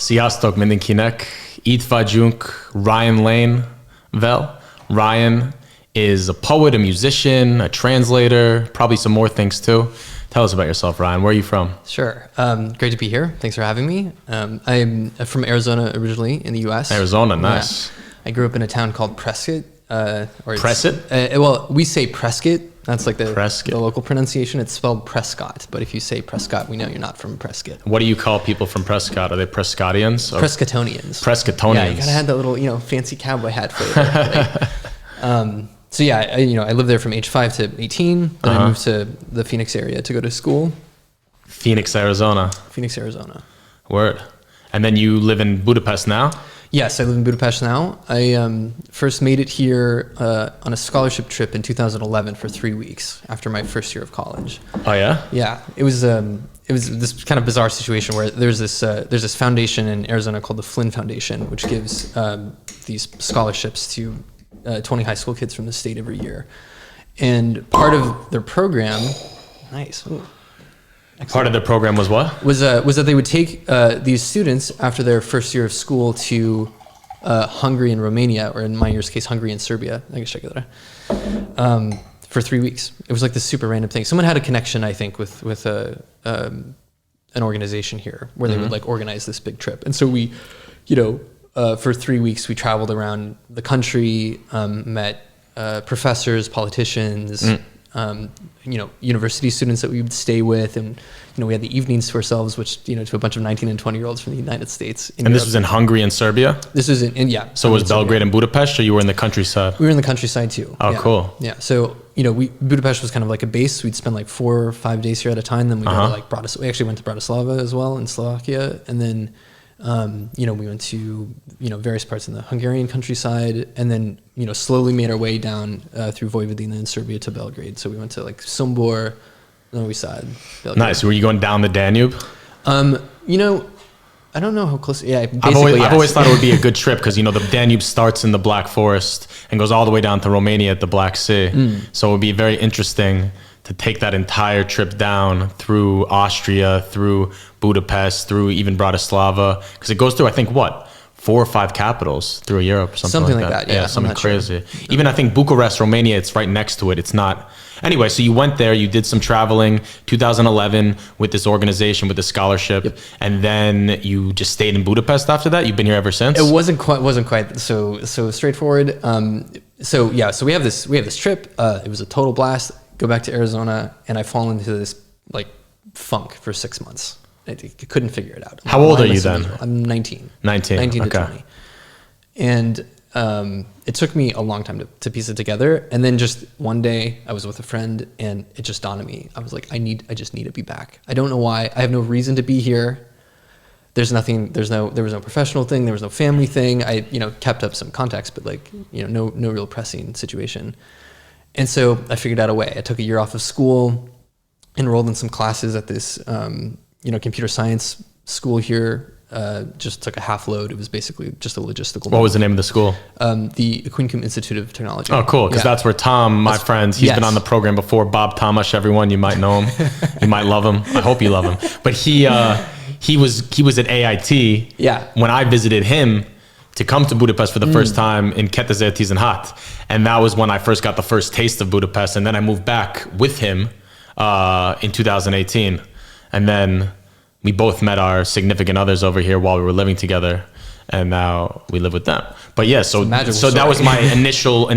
Sziasztok mindenkinek. Itt vagyunk Ryan Lane-vel. Ryan is a poet, a musician, a translator, probably some more things too. Tell us about yourself, Ryan. Where are you from? Sure. Great to be here. Thanks for having me. I'm from Arizona originally in the U.S. Arizona, nice. Yeah. I grew up in a town called Prescott. Prescott? Well, we say Prescott. That's like the Prescott. local pronunciation. It's spelled Prescott. But if you say Prescott, we know you're not from Prescott. What do you call people from Prescott? Are they Prescottians? Prescottonians. Prescottonians. Yeah, you gotta have that little, fancy cowboy hat flavor. So yeah, I lived there from age 5 to 18. Then I moved to the Phoenix area to go to school. Phoenix, Arizona. Phoenix, Arizona. Word. And then you live in Budapest now? Yes, I live in Budapest now. I first made it here on a scholarship trip in 2011 for 3 weeks after my first year of college. Oh yeah? Yeah, it was this kind of bizarre situation where there's this foundation in Arizona called the Flynn Foundation, which gives these scholarships to 20 high school kids from the state every year. And part of their program, nice. Ooh. Part of the program was what? Was that they would take these students after their first year of school to Hungary and Romania, or in my year's case, Hungary and Serbia. I guess check it out. For 3 weeks. It was like this super random thing. Someone had a connection, I think, with an organization here where they would like organize this big trip. And so we, for 3 weeks we traveled around the country, met professors, politicians. University students that we would stay with, and we had the evenings to ourselves, which to a bunch of 19 and 20-year-olds from the United States. And this was in Hungary and Serbia? This was in yeah. So was Belgrade and Budapest, or you were in the countryside? We were in the countryside too. Oh, yeah. Cool. Yeah. So Budapest was kind of like a base. We'd spend like 4 or 5 days here at a time. Then we go to like Bratislava. We actually went to Bratislava as well in Slovakia, and then we went to various parts in the Hungarian countryside, and then slowly made our way down through Vojvodina in Serbia to Belgrade. So we went to like Sombor, Novi Sad, Belgrade. Nice. Were you going down the Danube? I don't know how close. Yeah, I've always thought it would be a good trip because the Danube starts in the Black Forest and goes all the way down to Romania at the Black Sea. So it would be very interesting to take that entire trip down through Austria, through Budapest, through even Bratislava, because it goes through, I think, 4 or 5 capitals through Europe, something like that. Yeah, something crazy. Sure. Even I think Bucharest, Romania, it's right next to it. It's not. Anyway, so you went there, you did some traveling, 2011 with this organization, with the scholarship, and then you just stayed in Budapest after that? You've been here ever since? It wasn't quite so straightforward. So we have this trip. It was a total blast. Go back to Arizona, and I fall into this like funk for 6 months. I couldn't figure it out. How old are you then? I'm 19. 19 to 20. And it took me a long time to piece it together. And then just one day I was with a friend, and it just dawned on me. I was like, I just need to be back. I don't know why. I have no reason to be here. There was no professional thing. There was no family thing. I, kept up some contacts, but no real pressing situation. And so I figured out a way. I took a year off of school, enrolled in some classes at this, computer science school here. Just took a half load. It was basically just a logistical. What was the name of the school? The Quincum Institute of Technology. Oh, cool. Because that's where Tom, my friend, he's been on the program before. Bob Tomash, everyone, you might know him. You might love him. I hope you love him. But he was at AIT. Yeah. When I visited him to come to Budapest for the first time in 2016. And that was when I first got the first taste of Budapest. And then I moved back with him in 2018. And then we both met our significant others over here while we were living together. And now we live with them. But yeah, so that was my initial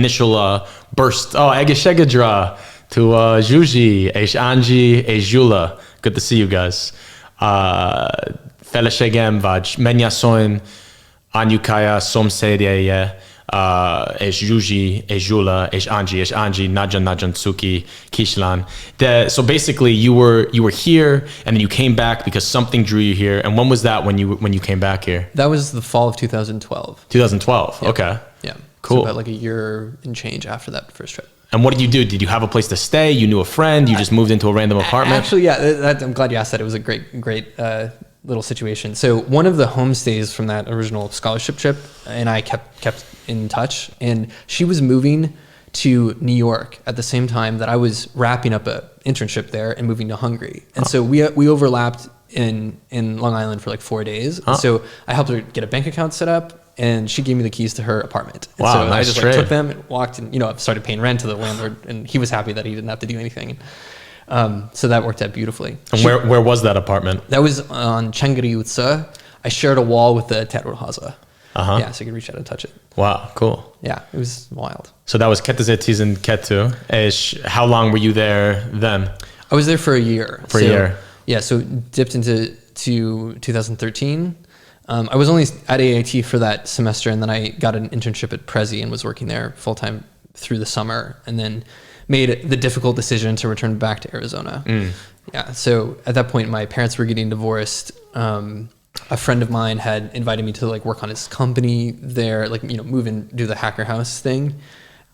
burst. Oh, Egészségedre to Zsuzsi, és Angie, és Gyula. Good to see you guys. Feleségem vagy mennyasszony, anyukája, szomszédje, és Zsuzsi, és Gyula, és Angie, nagyon cuki kislány. So basically you were here, and then you came back because something drew you here. And when was that when you came back here? That was the fall of 2012. 2012. Yep. Okay. Yeah. Cool. So about like a year and change after that first trip. And what did you do? Did you have a place to stay? You knew a friend? You just moved into a random apartment? Actually, yeah. I'm glad you asked that. It was a great little situation. So one of the homestays from that original scholarship trip, and I kept in touch, and she was moving to New York at the same time that I was wrapping up an internship there and moving to Hungary. And so we overlapped in Long Island for like 4 days. So I helped her get a bank account set up, and she gave me the keys to her apartment. And wow, so nice I just trade. like took them and walked, and started paying rent to the landlord, and he was happy that he didn't have to do anything. So that worked out beautifully. And where was that apartment? That was on Csengeri utca. I shared a wall with the terrorháza. Yeah, so you could reach out and touch it. Wow, cool. Yeah, it was wild. So that was 2012, és how long were you there then? I was there for a year. A year. Yeah, so dipped into 2013. I was only at AIT for that semester, and then I got an internship at Prezi and was working there full time through the summer, and then made the difficult decision to return back to Arizona. Yeah, so at that point, my parents were getting divorced. A friend of mine had invited me to like work on his company there, like, move and do the hacker house thing.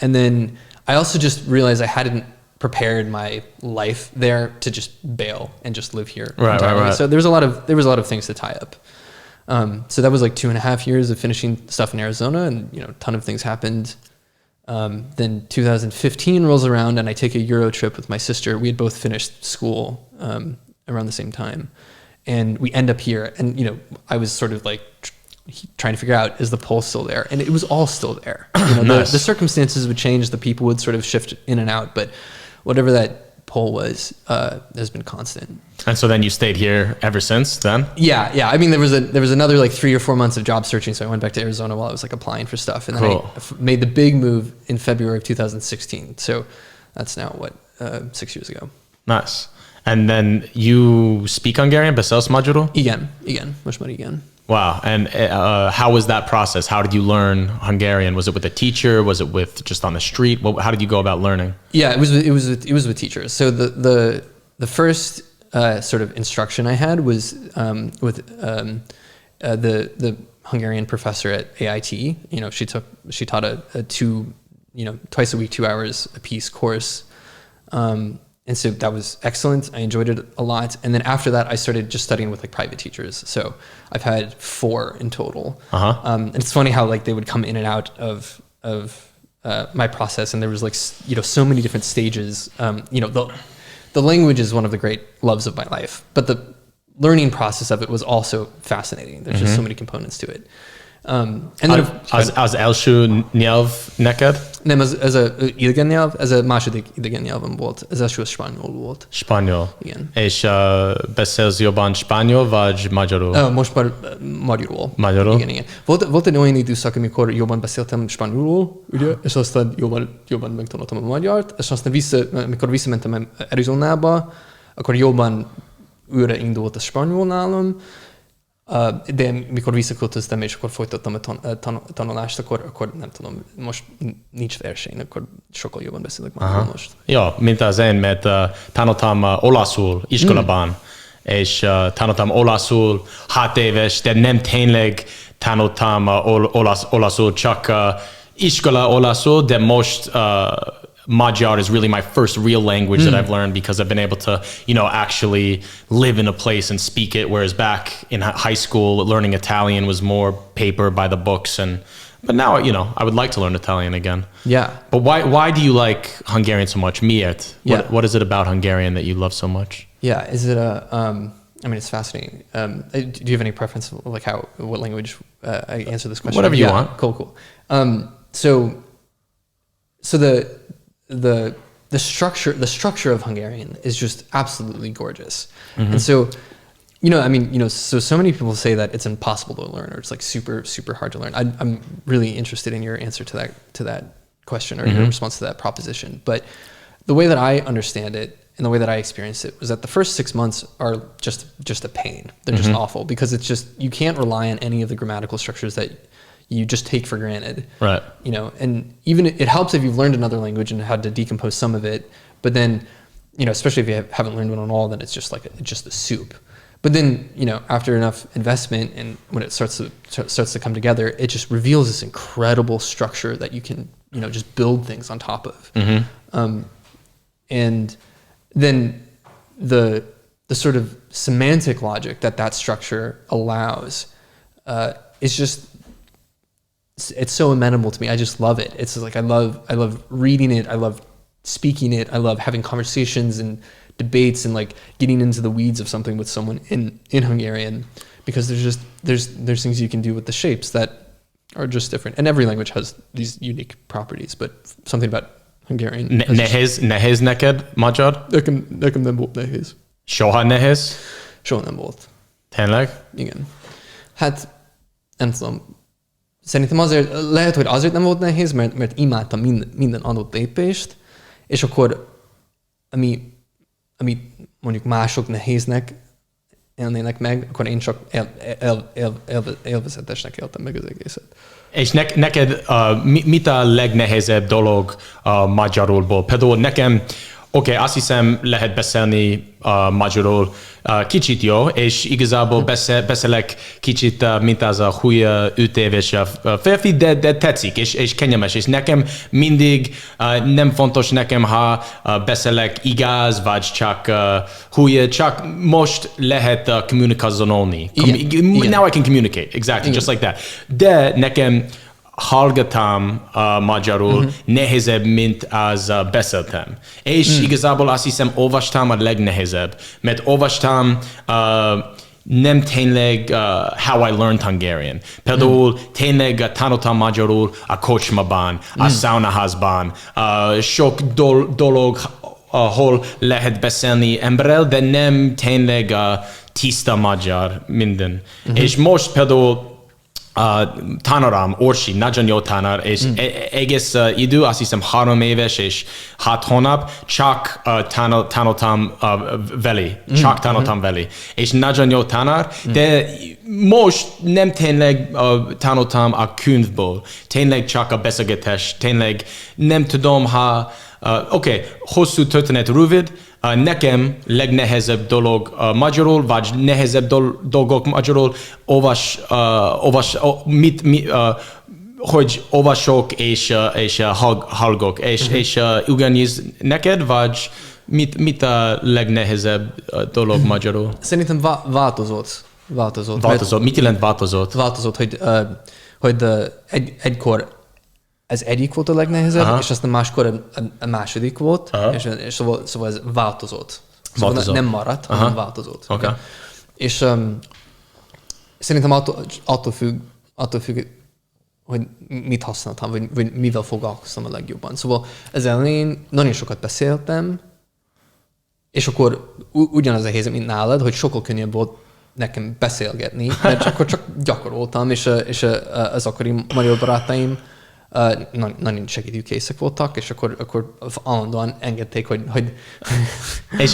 And then I also just realized I hadn't prepared my life there to just bail and just live here. Right. So there was a lot of things to tie up. So that was like 2.5 years of finishing stuff in Arizona, and a ton of things happened. Then 2015 rolls around, and I take a Euro trip with my sister. We had both finished school around the same time, and we end up here. And I was sort of like trying to figure out, is the pole still there? And it was all still there. Nice. The circumstances would change, the people would sort of shift in and out, but whatever that pole was has been constant. And so then you stayed here ever since then? Yeah. I mean, there was another like 3 or 4 months of job searching, so I went back to Arizona while I was like applying for stuff, and then I made the big move in February of 2016. So that's now 6 years ago. Nice. And then you speak Hungarian? Beszélsz magyarul? Igen, most már igen. Wow. And how was that process? How did you learn Hungarian? Was it with a teacher? Was it with just on the street? How did you go about learning? Yeah, it was with teachers. So the first sort of instruction I had was with the Hungarian professor at AIT. She taught a twice a week, 2 hours a piece course. And so that was excellent. I enjoyed it a lot. And then after that, I started just studying with like private teachers. So I've had 4 in total. And it's funny how like they would come in and out of my process, and there was like so many different stages. The language is one of the great loves of my life, but the learning process of it was also fascinating. There's just so many components to it. And then az első nyelv neked? Nem, ez a idegen nyelv, ez a második idegen nyelvem volt. Az első az spanyol volt. Spanyol. Igen. És beszélsz jobban spanyol, vagy magyarul? Most már magyarul. Magyarul? Igen. Volt egy olyan időszak, amikor jobban beszéltem spanyolul, ugye, és aztán jobban megtanultam a magyart, és aztán amikor visszamentem Arizonába, akkor jobban újra indult a spanyol nálam. De mikor visszaköltöztem, és akkor folytattam a tanulást, akkor nem tudom, most nincs verseny, akkor sokkal jobban beszélek már most. Ja, mint az én, mert tanultam olaszul iskolában, és tanultam olaszul 6 éves, de nem tényleg tanultam olaszul, csak iskola olaszul, de most Magyar is really my first real language that I've learned, because I've been able to, actually live in a place and speak it. Whereas back in high school, learning Italian was more paper by the books. But now, I would like to learn Italian again. Yeah. But why do you like Hungarian so much? Miért? What is it about Hungarian that you love so much? Yeah. Is it it's fascinating. Do you have any preference of like what language I answer this question? Whatever you want. Cool. So the structure of Hungarian is just absolutely gorgeous. And so, so many people say that it's impossible to learn, or it's like super, super hard to learn. I'm really interested in your answer to that question, or your response to that proposition. But the way that I understand it and the way that I experienced it was that the first 6 months are just a pain. They're just awful, because it's just, you can't rely on any of the grammatical structures that you just take for granted. Right. And even it helps if you've learned another language and had to decompose some of it, but then, especially if you haven't learned one at all, then it's just like just the soup. But then, after enough investment, and when it starts to come together, it just reveals this incredible structure that you can, just build things on top of. And then the sort of semantic logic that structure allows is just, it's so amenable to me. I just love it. It's like I love reading it. I love speaking it. I love having conversations and debates and like getting into the weeds of something with someone in Hungarian, because there's things you can do with the shapes that are just different. And every language has these unique properties, but something about Hungarian. Nehéz neked magyar? Nekem nem volt nehéz. Soha nehéz? Soha nem volt. Tényleg? Igen. Hát, nem tudom. Szerintem lehet, hogy azért nem volt nehéz, mert imádtam minden adott lépést, és akkor ami mondjuk mások nehéznek élnének meg, akkor én csak élvezetesnek éltem meg az egészet. És neked mit a legnehezebb dolog magyarulból? Például nekem, azt hiszem lehet beszélni magyarul kicsit jó, és igazából beszélek kicsit, mint az a hülye 5 éves férfi, de tetszik, és kényelmes, és nekem mindig nem fontos nekem, ha beszélek igaz, vagy csak hülye, csak most lehet kommunikálni. Now I can communicate, exactly, just like that. De nekem hallgattam magyarul nehezebb, mint az beszéltem. És igazából azt hiszem, olvastam a legnehezebb, mert olvastam nem tényleg how I learned Hungarian. Például tényleg tanultam magyarul a kocsmában, a saunaházban, sok dolog, ahol lehet beszélni emberrel, de nem tényleg tiszta magyar minden. És most például tanárom, Orsi, nagyon jó tanár, és egész idő, azt hiszem 3 éves és 6 hónap, csak tanultam vele, csak tanultam vele. És nagyon jó tanár, de most nem tényleg tanultam a könyvből, tényleg csak a beszélgetés, tényleg nem tudom, ha hosszú történet rövid, nekem legnehezebb dolog magyarul, vagy nehezebb dolgok magyarul, hogy olvasok és hallgok. És ugyanígy neked, vagy mit a legnehezebb dolog magyarul? Szerintem változott. Mit jelent változott? Változott, hogy egykor ez egyik volt a legnehezebb, és aztán máskor a második volt, és szóval ez változott. Szóval nem maradt, hanem változott. Okay. És szerintem attól függ, hogy mit használtam, vagy mivel foglalkoztam a legjobban. Szóval az elején nagyon sokat beszéltem, és akkor ugyanaz a helyzet, mint nálad, hogy sokkal könnyebb volt nekem beszélgetni, mert akkor csak gyakoroltam, és az akkori magyar barátaim nagyon segítőkészek voltak, és akkor állandóan engedték, hogy... És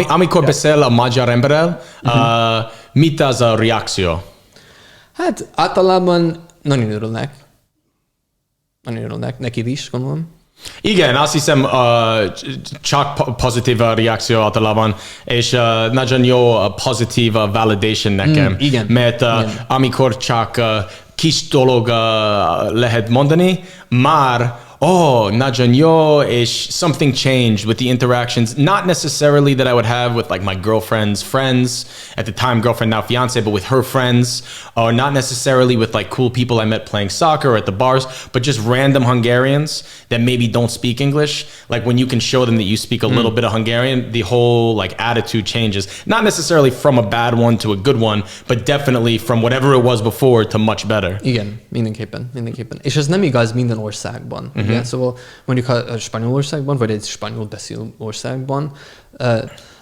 amikor beszél a magyar emberrel, mit az a reakció? Hát általában nagyon örülnek. Nagyon örülnek, neked is, gondolom. Igen, azt hiszem csak pozitív a reakció általában, és nagyon jó a pozitív validation nekem. Igen. Mert amikor csak kis dolog lehet mondani, már nagyon jó, és something changed with the interactions, not necessarily that I would have with like my girlfriend's friends, at the time girlfriend, now fiance, but with her friends, or not necessarily with like cool people I met playing soccer or at the bars, but just random Hungarians that maybe don't speak English. Like when you can show them that you speak a little bit of Hungarian, the whole like attitude changes. Not necessarily from a bad one to a good one, but definitely from whatever it was before to much better. Igen, mindenképpen. És ez nem igaz minden országban. Igen? Szóval mondjuk ha Spanyolországban, vagy egy spanyol beszélő országban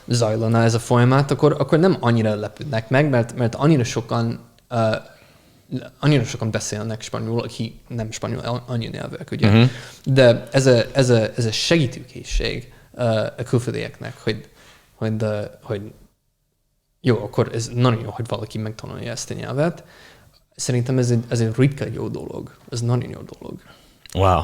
zajlana ez a folyamat, akkor nem annyira lepődnek meg, mert annyira sokan beszélnek spanyolul, aki nem spanyol anyanyelvek, ugye? De ez a segítőkészség a külföldieknek, hogy jó, akkor ez nagyon jó, hogy valaki megtanulja ezt a nyelvet. Szerintem ez egy ritka jó dolog. Ez nagyon jó dolog. Wow.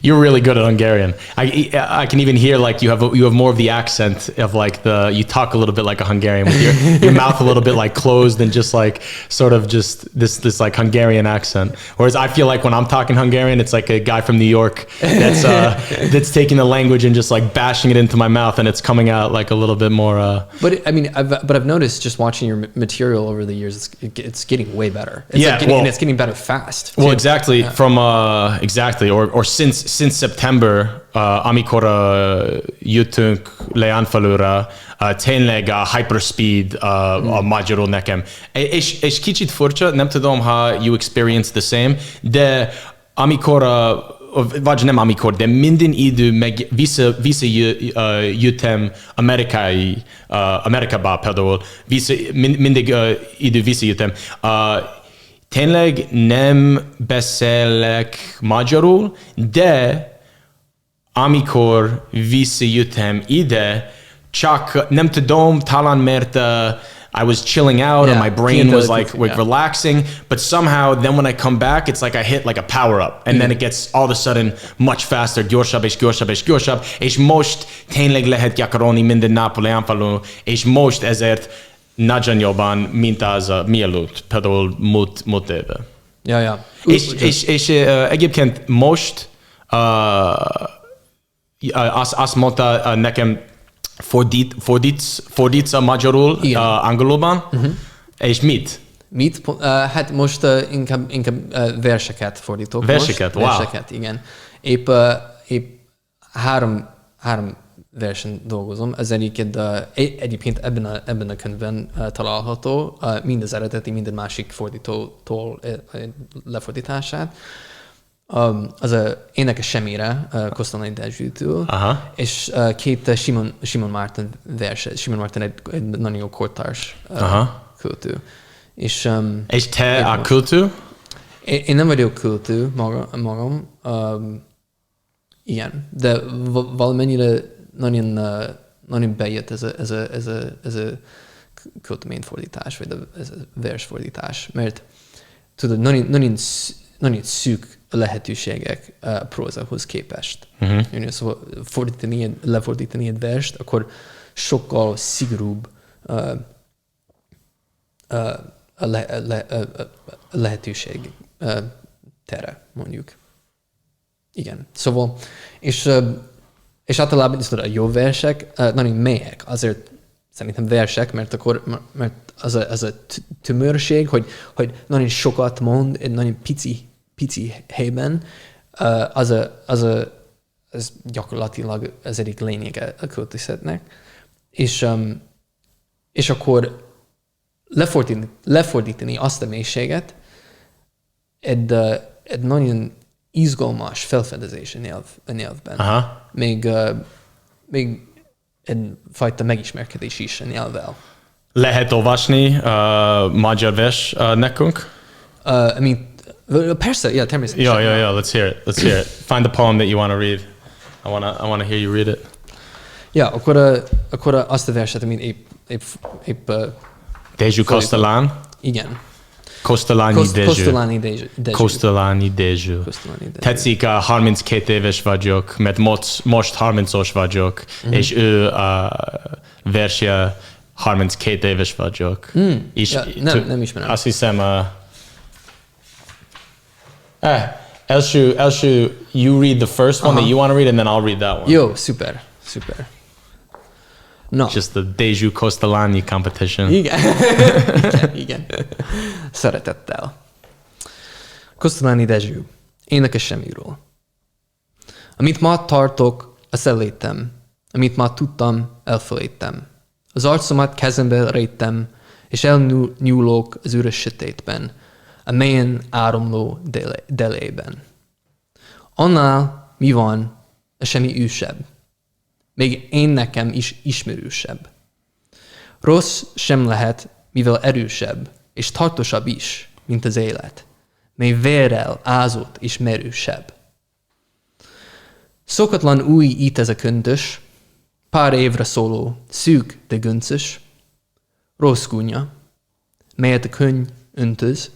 You're really good at Hungarian. I can even hear like you have more of the accent of like you talk a little bit like a Hungarian with your mouth a little bit like closed and just like sort of just this like Hungarian accent. Whereas I feel like when I'm talking Hungarian, it's like a guy from New York that's taking the language and just like bashing it into my mouth, and it's coming out like a little bit more. But I mean, I've noticed just watching your material over the years, it's getting way better. And it's getting better fast. Well, exactly. Exactly, or since September, amikor jöttünk Leánfalúra, tényleg a hyperspeed a magyarul nekem. És kicsit furcsa, nem tudom, ha you experience the same, de amikor, vagy nem amikor, de minden idő meg visszajöttem Amerikába például, mindig idő visszajöttem. Tényleg nem beszélek magyarul, de amikor visszajöttem ide, csak nem tudom, talán mert I was chilling out and my brain was like relaxing, but somehow then when I come back, it's like I hit like a power up, and then it gets all of a sudden much faster, gyorsabb, és most tényleg lehet gyakorolni minden nap Leánfalun, és most ezért nagyon jobban, mint az mielőtt, például múlt éve. Ja. És egyébként most azt mondta nekem fordítsz a magyarul angolban, és mit? Hát most inkább verseket fordítok. Verseket, most. Wow. Verseket, igen. Épp három versen dolgozom. Ez egyébként ebben a könyvben található, mind az eredeti, mind a másik fordítótól lefordítását. Az énekes semmire, Kosztolányi Dezsőtől, és két Simon Martin verse. Simon Martin egy nagyon jó kortárs költő. És te a költő? Én nem vagyok költő magam. Igen, de valamennyire nagyon bejött ez a költeményfordítás, vagy ez a versfordítás, mert tudod, nagyon szűk lehetőségek prózához képest. Szóval lefordítani egy verst, akkor sokkal szigorúbb a lehetőség tere, mondjuk. Igen. Szóval, és általában a jó versek nagyon mélyek. Azért szerintem versek, mert az a tömörség, hogy nagyon sokat mond egy nagyon pici helyben, az gyakorlatilag az egyik lényege a költészetnek. És akkor lefordítani azt a mélységet egy nagyon izgalmas felfedezés a nyelvben. Még egyfajta megismerkedés is a nyelvvel. Lehet olvasni magyar vers nekünk? Persze, yeah, természetesen. Yeah. Let's hear it. Find the poem that you want to read. I want to hear you read it. Ja, akkor azt a verset, amit épp Dezső Kosztolán? Igen. Kosztolányi Dezső. Tetszik, 32 éves vagyok, mert most 30-os vagyok, és ő versje 32 éves vagyok. Nem ismerem. Azt hiszem, első, you read the first one that you want to read, and then I'll read that one. Jó, szuper. No. Just the Dezső Kosztolányi competition. Igen. Szeretettel. Kosztolányi Dezső. Énekes semmiről. Amit ma tartok, azt ellétem. Amit ma tudtam, elfelejtem. Az arcomat kezembe rejtem, és elnyúlok az üres sötétben, a mélyen áramló delében. Annál mi van, a semmi ősebb. Még én nekem is ismerősebb. Rossz sem lehet, mivel erősebb, és tartósabb is, mint az élet, mely vérrel ázott és merősebb. Szokatlan új itt ez a köntös, pár évre szóló, szűk, de göncös, rossz gúnya, melyet a könny öntöz,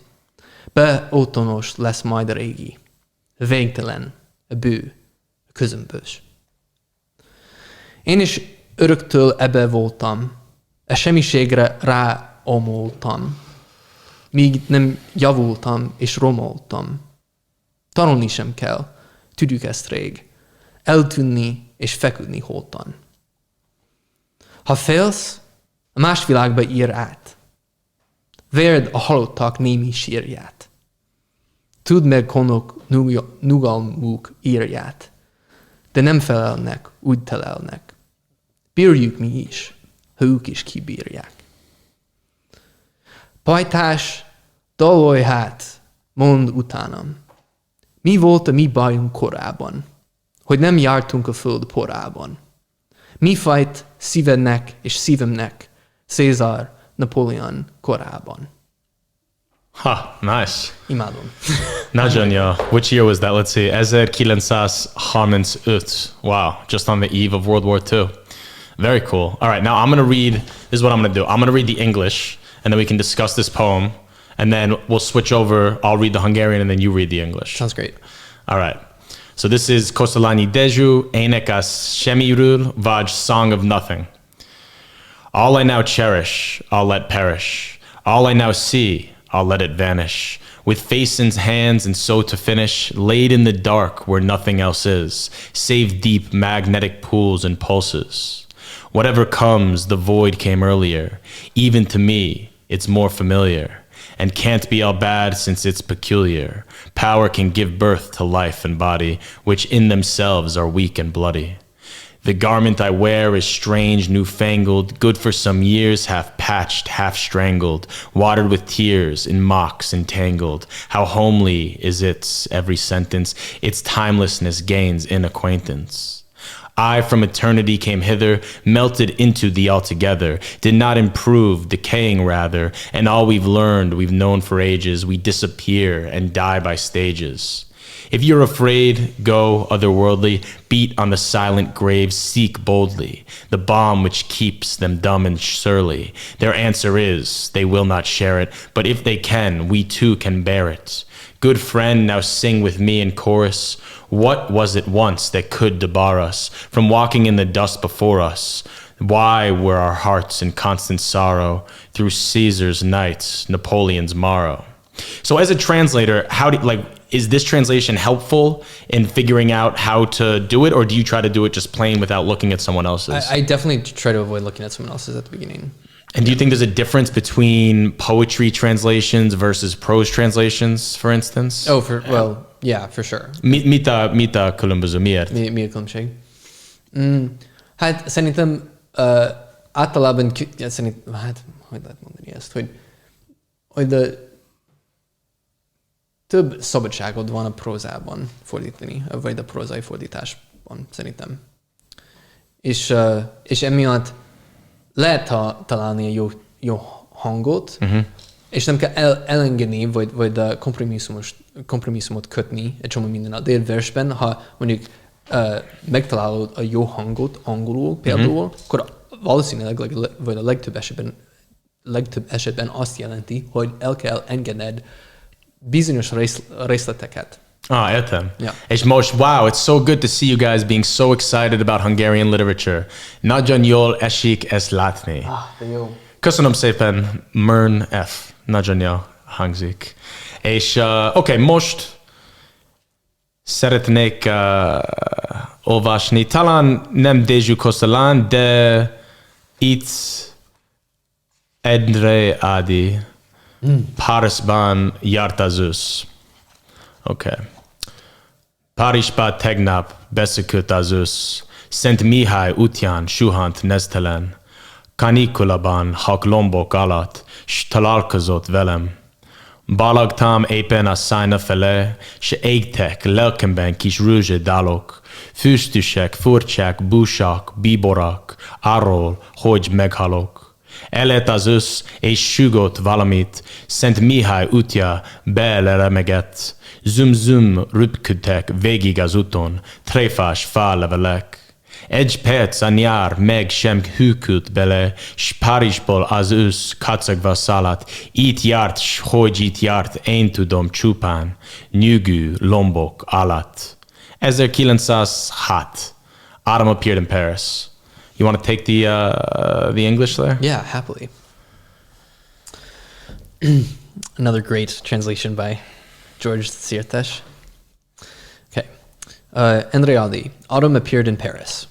beotonos lesz majd a régi, végtelen, a bő, a közömbös. Én is öröktől ebbe voltam, a semmiségre ráomoltam, míg nem javultam és romoltam. Tanulni sem kell, tudjuk ezt rég, eltűnni és feküdni holtan. Ha félsz, a más világba ír át, verd a halottak némi sírját. Tudd meg honok nyugalmuk írját, de nem felelnek, úgy telelnek. Bírjuk mi is, ha ők is kibírják. Pajtás, dalolj hát, mondd utánam. Mi volt a mi bajunk korábban, hogy nem jártunk a föld porában? Mi fajt szívednek és szívemnek Cézár Napoleon korában? Ha, nice. Imádom. Nagyon jó. Which year was that? Let's see. 1935. Wow. Just on the eve of World War II. Very cool. All right. Now I'm going to read. This is what I'm going to do. I'm going to read the English, and then we can discuss this poem. And then we'll switch over. I'll read the Hungarian, and then you read the English. Sounds great. All right. So this is Kosztolányi Dezső, Énekes Semmiről, vagy Song of Nothing. All I now cherish, I'll let perish. All I now see, I'll let it vanish. With face in hands and so to finish, laid in the dark where nothing else is, save deep magnetic pools and pulses. Whatever comes, the void came earlier. Even to me, it's more familiar. And can't be all bad since it's peculiar. Power can give birth to life and body, which in themselves are weak and bloody. The garment I wear is strange, newfangled, good for some years, half patched, half strangled, watered with tears, in mocks entangled. How homely is its every sentence, its timelessness gains in acquaintance. I from eternity came hither, melted into the altogether, did not improve, decaying rather, and all we've learned, we've known for ages, we disappear and die by stages. If you're afraid, go otherworldly, beat on the silent graves, seek boldly, the balm which keeps them dumb and surly. Their answer is, they will not share it, but if they can, we too can bear it. Good friend, now sing with me in chorus. What was it once that could debar us from walking in the dust before us? Why were our hearts in constant sorrow through Caesar's nights, Napoleon's morrow? So as a translator, is this translation helpful in figuring out how to do it, or do you try to do it just plain without looking at someone else's? I definitely try to avoid looking at someone else's at the beginning. And do you think there's a difference between poetry translations versus prose translations, for instance? Yeah, for sure. Mita különböző, miért? Mi a különbség? Hát szerintem általában, hogy lehet mondani ezt, hogy több szabadságod van a prózában fordítani, vagy a prózai fordításban, szerintem. És emiatt lehet találni a jó hangot, és nem kell elengedni, vagy kompromisszumot kötni egy csomó minden a délversben. Ha mondjuk megtalálod a jó hangot angolul például, akkor valószínűleg, vagy a legtöbb esetben azt jelenti, hogy el kell engedned bizonyos részleteket. Értem. Yeah. És most, wow, it's so good to see you guys being so excited about Hungarian literature. Nagyon jól esik ezt látni. De jó. Köszönöm szépen, Mern F. Nagyon jól hangzik. És most szeretnék olvasni. Talán nem Dezső Kosztolán, de itt Endre Ádi Párizsban járt az ősz. Párizsba tegnap beszökött az ősz. Szent Mihály útján suhant neztelen. Kanikulában haklombok alatt, s találkozott velem. Balagtam éppen a szájna fele, s égtek lelkemben kis rúzsadálok. Füstüsek, furcsák, búsak, bíborak, arról, hogy meghalok. Elett az ősz, és sugott valamit, Szent Mihály útja beleremegett. Zum-zum rüpködtek végig az úton, tréfás fálevelek. Egy perc a nyár meg sem hűkült bele, s Párizsból az ősz kacagva szaladt. Itt járt, s hogy itt járt, én tudom csupán, nyugű lombok alatt. 1906. Autumn appeared in Paris. You want to take the English there? Yeah, happily. Another great translation by George Sirtes. Okay. Endre Ali, Autumn appeared in Paris.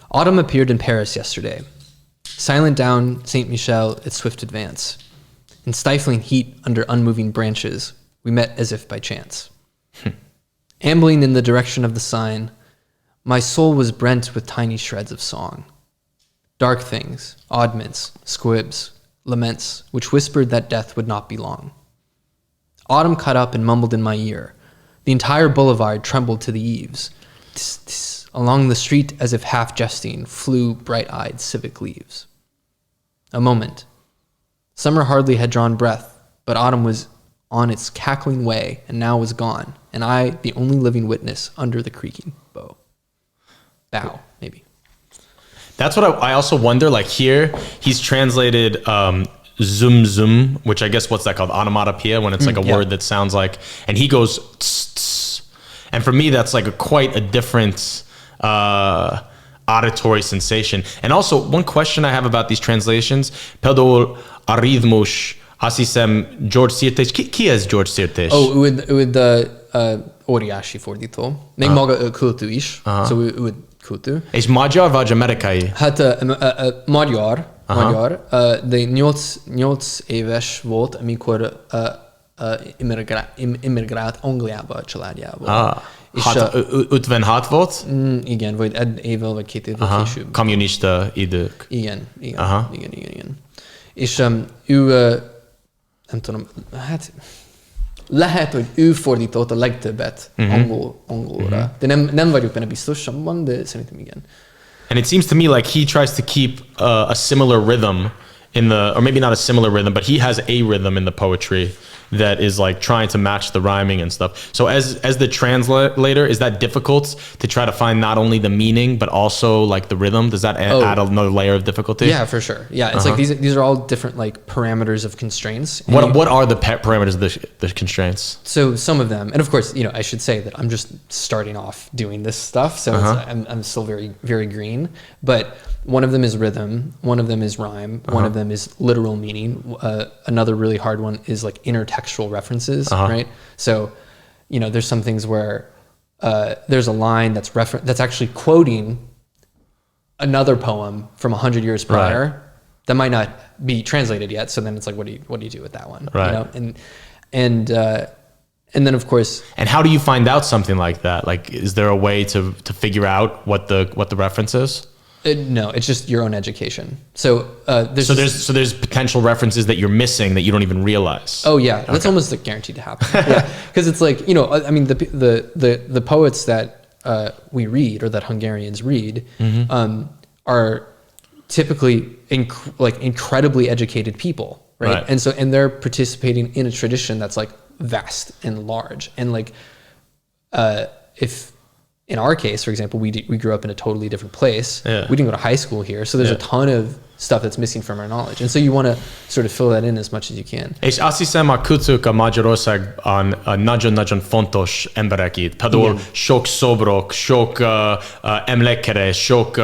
Autumn appeared in Paris yesterday. Silent down Saint Michel its swift advance. In stifling heat under unmoving branches, we met as if by chance. Ambling in the direction of the sign, my soul was brent with tiny shreds of song. Dark things, oddments, squibs, laments, which whispered that death would not be long. Autumn cut up and mumbled in my ear. The entire boulevard trembled to the eaves. Tss, tss. Along the street, as if half jesting, flew bright-eyed civic leaves. A moment. Summer hardly had drawn breath, but autumn was on its cackling way and now was gone, and I, the only living witness under the creaking bow. Bow, maybe. That's what I also wonder. Like here, he's translated zum zum, which I guess what's that called? Onomatopoeia, when it's like a word that sounds like, and he goes tss, tss. And for me, that's like quite a different auditory sensation. And also, one question I have about these translations, például a ritmus, azt hiszem George Sirtes. Ki ez George Sirtes? Oh, ő óriási fordító. Még maga költő is. Szóval ő költő. És magyar vagy amerikai? Hát magyar, de 8 éves volt, amikor immigrált Angliába a családjából. És 56 volt? Igen, vagy egy évvel, vagy 2 évvel később. Kommunista idők. Igen. És ő, nem tudom, hát lehet, hogy ő fordított a legtöbbet angolra. De nem vagyok benne biztos abban, de szerintem igen. And it seems to me like he tries to keep a similar rhythm in the, or maybe not a similar rhythm, but he has a rhythm in the poetry that is like trying to match the rhyming and stuff. So as the translator, is that difficult to try to find not only the meaning but also like the rhythm? Does that add another layer of difficulty? Yeah, for sure. Yeah, it's like these are all different like parameters of constraints. What are the parameters of the constraints? So some of them, and of course, I should say that I'm just starting off doing this stuff, so I'm still very, very green. But one of them is rhythm, one of them is rhyme, one of them is literal meaning. Another really hard one is like intertextual references, right? So, there's some things where there's a line that's actually quoting another poem from 100 years prior that might not be translated yet. So then it's like, what do you do with that one? Right. And then of course. And how do you find out something like that? Like, is there a way to figure out what the reference is? No, it's just your own education. So there's potential references that you're missing that you don't even realize. Oh yeah, that's almost like guaranteed to happen. Yeah, because it's like I mean the poets that we read or that Hungarians read are typically incredibly educated people, right? And they're participating in a tradition that's like vast and large, and like if. In our case, for example, we grew up in a totally different place. Yeah. We didn't go to high school here, so there's a ton of stuff that's missing from our knowledge, and so you want to sort of fill that in as much as you can. És azt hiszem a kultúrka Magyarországban nagyon-nagyon fontos emberek itt. Például sok szobrok, sok emlékkeres, sok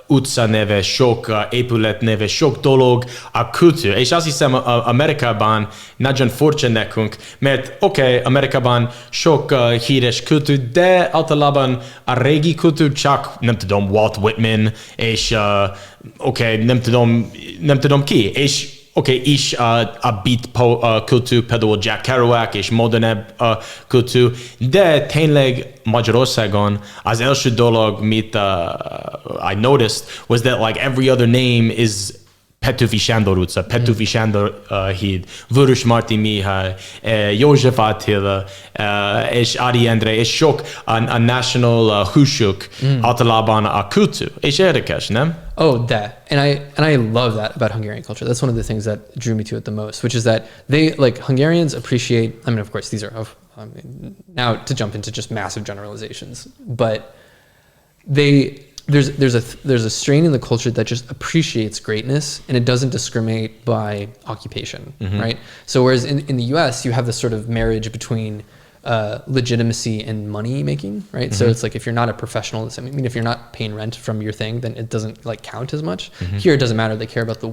utcaneve, sok épületneve, sok dolog a kultúr. És azt hiszem Amerikában nagyon furcsa nekünk, mert Amerikában sok híres kultúr, de általában a régi kultúr csak, nem tudom, Walt Whitman, és nem tudom ki, és is a beat kultúr, például Jack Kerouac és modernebb kultúr, de tényleg Magyarországon az első dolog, mit I noticed was that like every other name is Petőfi Sándor utca, Petőfi Sándor híd, Vörös Marti Mihály, József Attila, és Ádi Endre, és sok a national hősök általában a kultúr. És érdekes, nem? Oh, that. And I love that about Hungarian culture. That's one of the things that drew me to it the most, which is that they, like, Hungarians appreciate, I mean, of course, these are, now to jump into just massive generalizations, but there's a strain in the culture that just appreciates greatness, and it doesn't discriminate by occupation, right? So whereas in the US, you have this sort of marriage between legitimacy and money making, right? So it's like if you're not a professional, I mean, if you're not paying rent from your thing, then it doesn't like count as much. Here, it doesn't matter. They care about the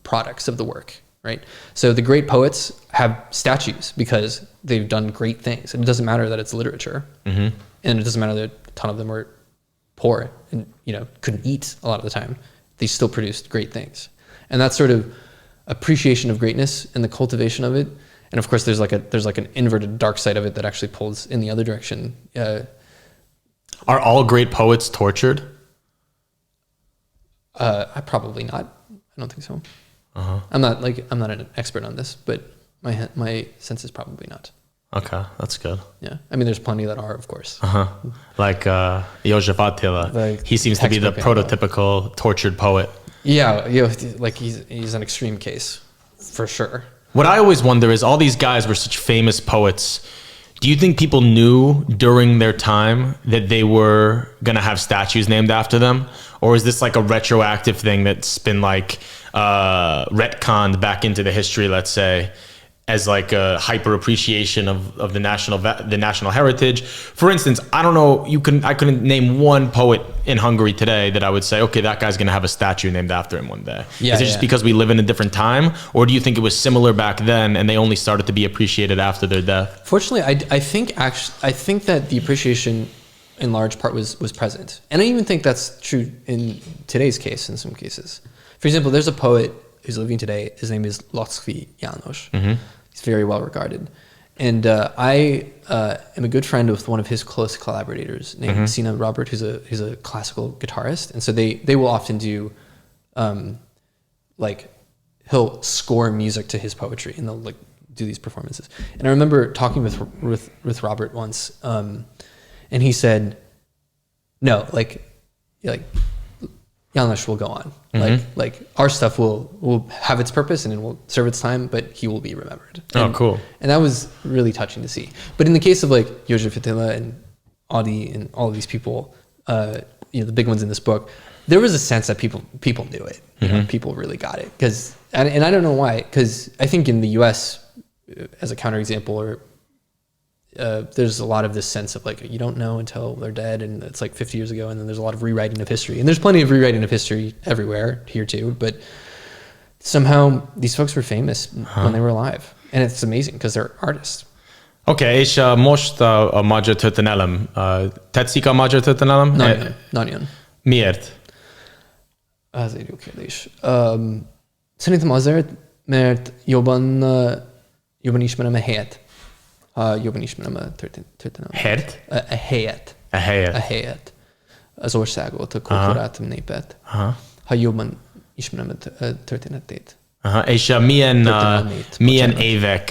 products of the work, right? So the great poets have statues because they've done great things. And it doesn't matter that it's literature. And it doesn't matter that a ton of them were poor and, couldn't eat a lot of the time. They still produced great things. And that sort of appreciation of greatness and the cultivation of it And of course, there's like an inverted dark side of it that actually pulls in the other direction. Are all great poets tortured? I probably not. I don't think so. I'm not an expert on this, but my sense is probably not. Okay, that's good. Yeah, I mean, there's plenty that are, of course. Like József Attila. Like he seems to be the prototypical tortured poet. Yeah, like he's an extreme case, for sure. What I always wonder is all these guys were such famous poets. Do you think people knew during their time that they were going to have statues named after them? Or is this like a retroactive thing that's been like retconned back into the history, let's say, as like a hyper appreciation of the national heritage? For instance, I don't know, I couldn't name one poet in Hungary today that I would say, okay, that guy's going to have a statue named after him one day. Is it just because we live in a different time, or do you think it was similar back then and they only started to be appreciated after their death? Fortunately, I think that the appreciation in large part was present, and I even think that's true in today's case. In some cases, for example, there's a poet who's living today. His name is Locskí János. He's very well regarded. And I am a good friend with one of his close collaborators named Sina Robert, who's a classical guitarist. And so they will often do, like, he'll score music to his poetry and they'll like do these performances. And I remember talking with Robert once, and he said, no, like János will go on. Like our stuff will have its purpose and it will serve its time, but he will be remembered. And, cool. And that was really touching to see. But in the case of like József Attila and Audi and all of these people, the big ones in this book, there was a sense that people knew it. You know, people really got it. And I don't know why, because I think in the US, as a counterexample, or there's a lot of this sense of like, you don't know until they're dead, and it's like 50 years ago, and then there's a lot of rewriting of history, and there's plenty of rewriting of history everywhere here too, but somehow these folks were famous when they were alive, and it's amazing because they're artists. Oké, és most a magyar történelem. Tetszik a magyar történelem? Nagyon. Miért? Ez egy jó kérdés. Szerintem azért, mert jobban ismerem a helyet. Jobban ismerem a történelmet. Helyet? A helyet. Az országot, a kultúrát, a népet. Ha jobban ismerem a történetét. És milyen évek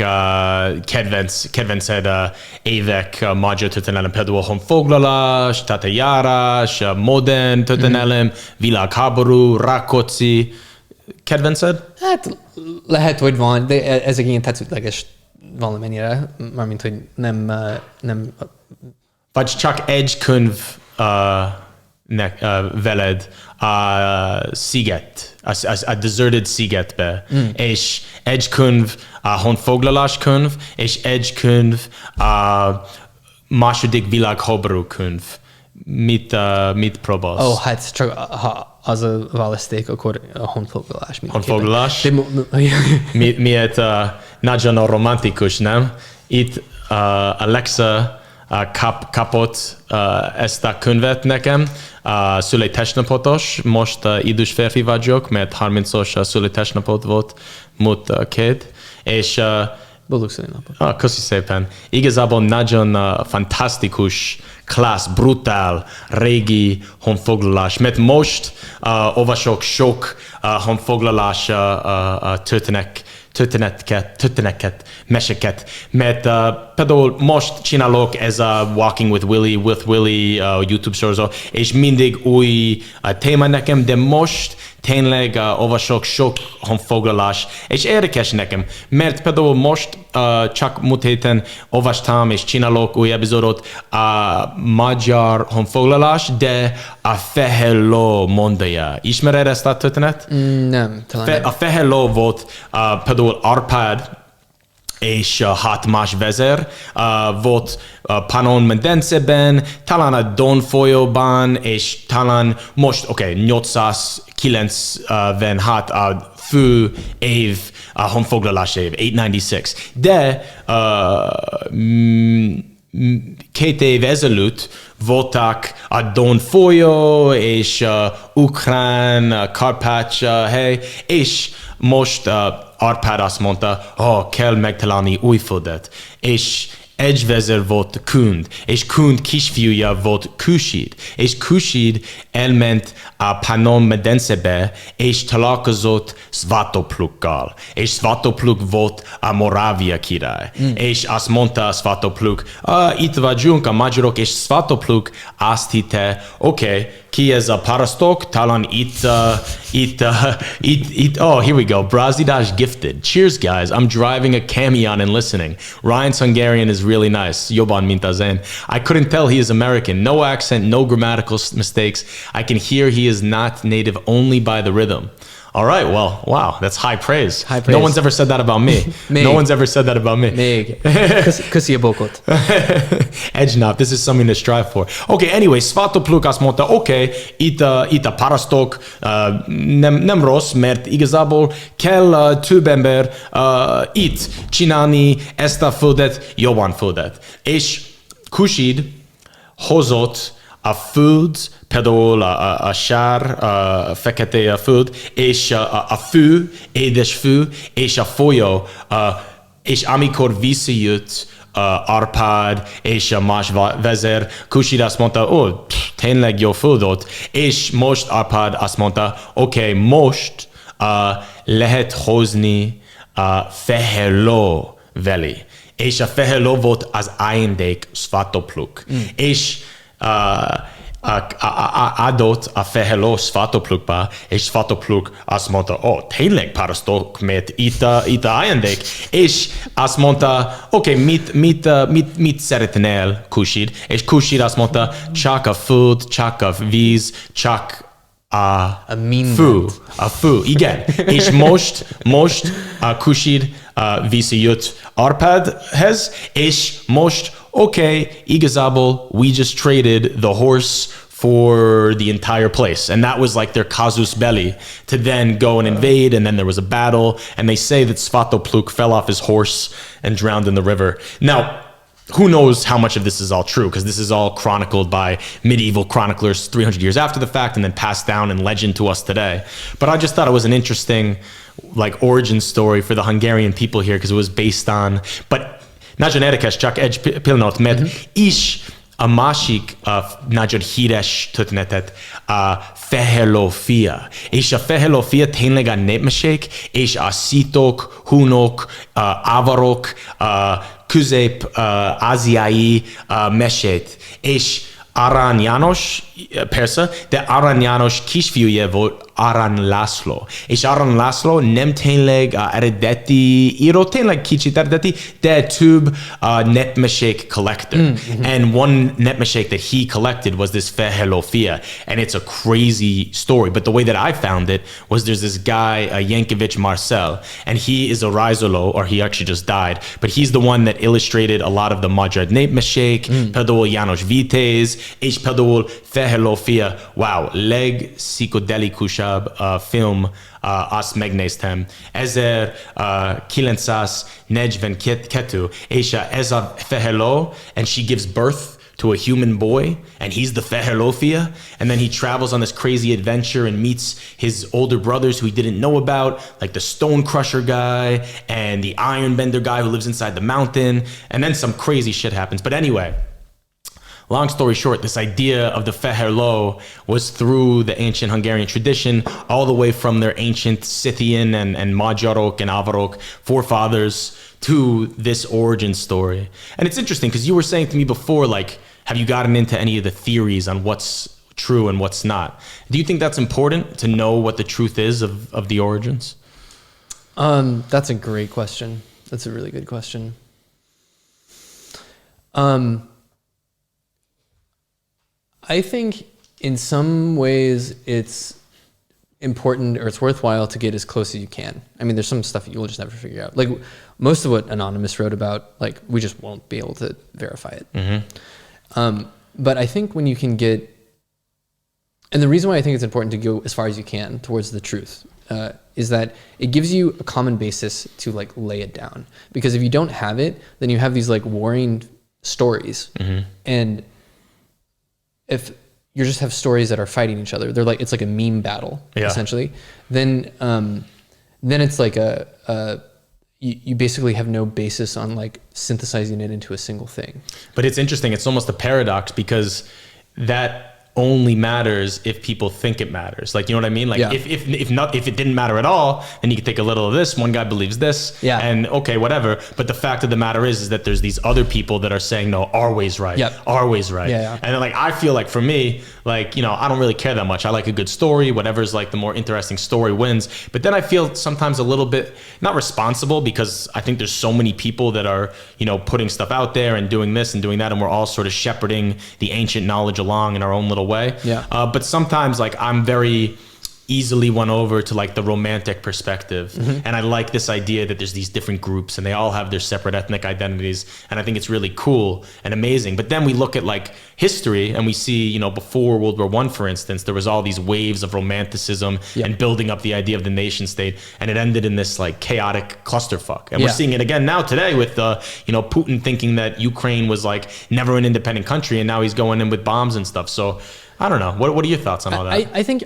kedvenced évek a magyar történelem? Például a honfoglalás, tehát a járás, a modern történelem, világháború, Rákóczi. Kedvenced? Hát lehet, hogy van, de ezek ilyen tetszőleges valamennyire, mármint, hogy nem... Vagy csak egy könyv veled a sziget, a deserted szigetbe, és egy könyv a honfoglalás könyv, és egy könyv a második világháború könyv. Mit próbálsz? Hát csak ha az a választék, akkor a honfoglalás. Honfoglalás? Miért nagyon romantikus, nem? Itt Alexa kapott ezt a könyvet nekem, születésnapotos, most idős férfi vagyok, mert 30-os születésnapot volt múlt két, és boldog születésnapot. Köszi szépen. Igazából nagyon fantasztikus, klassz, brutál, régi honfoglalás, mert most olvasok sok honfoglalás történeteket, meseket, mert például most csinálok ez a Walking with Willie YouTube sorozó, és mindig új téma nekem, de most tényleg olvasok sok honfoglalás, és érdekes nekem, mert például most csak múlt héten olvastam és csinálok új epizódot a magyar honfoglalás, de a fehér ló mondaja. Ismered ezt a történet? Nem, talán nem. A fehér ló volt például Árpád és 6 más vezér volt Pannon Medencében, talán a Don folyóban, és talán most, 896 a fő év, a honfoglalás év, 896. De 2 év ezelőtt voltak a Don folyó, és Ukrán, Karpács hely, és most Arpád azt mondta, kell megtalálni újföldet. És egyvezer volt Kund, és Kund kisfiúja volt Kusid, és Kusid elment a Pannon medencebe, és találkozott Svatoplukkal, és Svatopluk volt a Morávia király, és azt mondta Svatopluk, itt vagyunk a magyarok, és Svatopluk azt hitte, ki ez a parasztok, talán here we go, Brazidás gifted. Cheers guys, I'm driving a camion and listening. Ryan's Hungarian is really nice. Jobban mint az én. I couldn't tell he is American. No accent, no grammatical mistakes. I can hear he is not native only by the rhythm. All right, well, wow, that's high praise. High praise. No one's ever said that about me. No one's ever said that about me. Még. Köszi a bokot. Edge this is something to strive for. Okay, anyway, Svatopluk azt mondta, itt a parasztok nem rossz, mert igazából kell több ember itt csinálni ezt a földet, jobban földet. És Kusid hozott a föld, például a sár, a fekete a föld, és a fű, édes fű, és a folyó, és amikor visszajött Arpád és a más vezér, Kusid azt mondta, tényleg jó földot, és most Arpád azt mondta, most lehet hozni a fehér ló vele, és a fehér ló volt az ajándék Svatopluk, és adott a fehér ló Svatoplukba, és Svatopluk azt mondta, tényleg parasztok, mert itt a ajándék. És azt mondta, mit szeretnél, Kusid? És Kusid azt mondta, csak a föld, csak a víz, csak a fű, igen. És most a Kusid visszajött Arpádhez, és most igazából we just traded the horse for the entire place. And that was like their casus belli to then go and invade, and then there was a battle, and they say that Svatopluk fell off his horse and drowned in the river. Now, who knows how much of this is all true, because this is all chronicled by medieval chroniclers 300 years after the fact and then passed down in legend to us today. But I just thought it was an interesting origin story for the Hungarian people here, because it was based on, but nagyon érdekes, csak egy pillanat, mert is a másik nagyon híres történetet a fehér ló fia. És a fehér ló fia tényleg a népmesék, és a szitok, hunok, avarok, közép-ázsiai mesét. És Arany János, persze, de Arany János kisfiúja volt Arany László. És Arany László nem tényleg eredeti író, tényleg kicsit eredeti, de több népmesék collector. And one népmesék that he collected was this fehér ló fia. And it's a crazy story. But the way that I found it was there's this guy, Yankovic Marcel, and he is a rajzoló, or he actually just died, but he's the one that illustrated a lot of the Magyar népmesék, például János Vitéz, és például fehér ló fia, wow, legpszichodelikusabb film, azt megnéztem. 1942, és ez a fehér ló, and she gives birth to a human boy, and he's the fehér ló fia, and then he travels on this crazy adventure and meets his older brothers who he didn't know about, like the stone crusher guy and the iron bender guy who lives inside the mountain, and then some crazy shit happens. But anyway, long story short, this idea of the fehér ló was through the ancient Hungarian tradition, all the way from their ancient Scythian and Magyarok and Avarok forefathers to this origin story. And it's interesting because you were saying to me before, have you gotten into any of the theories on what's true and what's not? Do you think that's important to know what the truth is of the origins? That's a great question. That's a really good question. I think in some ways it's important, or it's worthwhile to get as close as you can. I mean, there's some stuff you'll just never figure out. Like most of what Anonymous wrote about, we just won't be able to verify it. But I think when you can get, and the reason why I think it's important to go as far as you can towards the truth is that it gives you a common basis to lay it down. Because if you don't have it, then you have these warring stories. And if you just have stories that are fighting each other, it's like a meme battle, essentially, then then it's like you basically have no basis on like synthesizing it into a single thing. But it's interesting. It's almost a paradox because that only matters if people think it matters. Like, you know what I mean? Like Yeah. if it didn't matter at all, then you could take a little of this. One guy believes this, Yeah. and okay, whatever. But the fact of the matter is that there's these other people that are saying, no, our way's right, Yep. our way's right. Yeah. And then like, I feel like for me, like, you know, I don't really care that much. I like a good story, whatever's like the more interesting story wins. But then I feel sometimes a little bit, not responsible, because I think there's so many people that are, you know, putting stuff out there and doing this and doing that. And we're all sort of shepherding the ancient knowledge along in our own little way. Yeah. But sometimes like I'm very easily won over to like the romantic perspective. And I like this idea that there's these different groups and they all have their separate ethnic identities. And I think it's really cool and amazing. But then we look at like history and we see, you know, before World War I, for instance, there was all these waves of romanticism and building up the idea of the nation state. And it ended in this like chaotic clusterfuck. And we're seeing it again now today with, you know, Putin thinking that Ukraine was like never an independent country. And now he's going in with bombs and stuff. So I don't know. What are your thoughts on all that? I think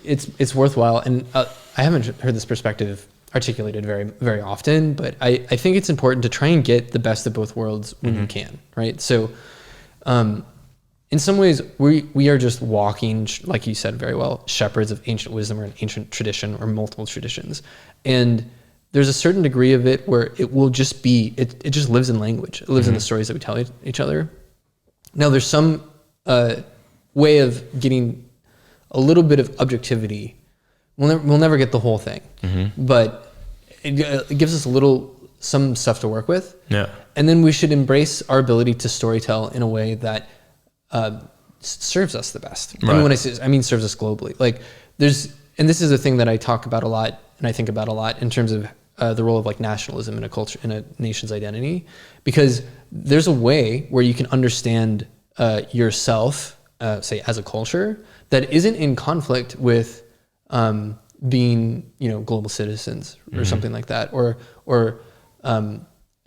it's worthwhile, and I haven't heard this perspective articulated very, very often, but I think it's important to try and get the best of both worlds when you can, right? So, in some ways, we are just walking, like you said very well, shepherds of ancient wisdom or an ancient tradition or multiple traditions, and there's a certain degree of it where it will just be it just lives in language. It lives in the stories that we tell each other. Now, there's some way of getting a little bit of objectivity. We'll never get the whole thing, but it gives us some stuff to work with. Yeah. And then we should embrace our ability to storytell in a way that serves us the best. Right. I mean, when I mean serves us globally. Like and this is a thing that I talk about a lot and I think about a lot in terms of the role of like nationalism in a culture, in a nation's identity, because there's a way where you can understand yourself, say as a culture, that isn't in conflict with being, you know, global citizens or something like that, or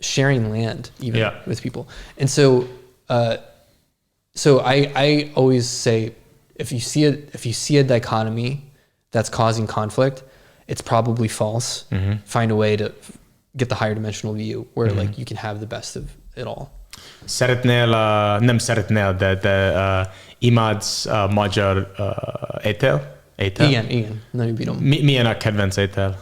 sharing land even with people. And so I always say, if you see a dichotomy that's causing conflict, it's probably false. Find a way to get the higher dimensional view where like you can have the best of it all. Nem szeretnél, de imádsz magyar étel? Igen, nagyon bírom. Milyen a kedvenc étel?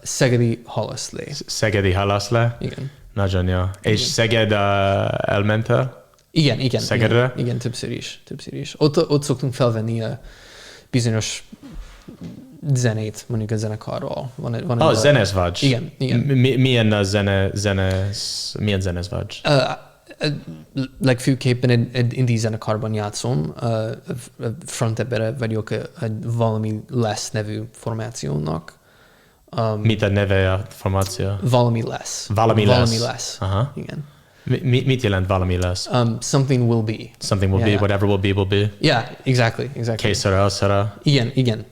Szegedi halaszlé. Szegedi halaszlé? Igen. Nagyon jó. És Szeged elmentél? Igen. Szegedre? Igen, többször is. Ott szoktunk felvenni bizonyos zenét, mondjuk a zenekarról. Zenész vagy? Igen. Milyen zenész vagy? Legfőképpen egy indie zenekarban játszom. Frontembere vagyok egy Valami Lesz nevű formációnak. Mit a neve a formáció? Valami Lesz. Valami lesz. Aha. Igen. Mit jelent valami lesz? Something will be. Something will be, whatever will be. Yeah, exactly. Készre, elszere. Igen.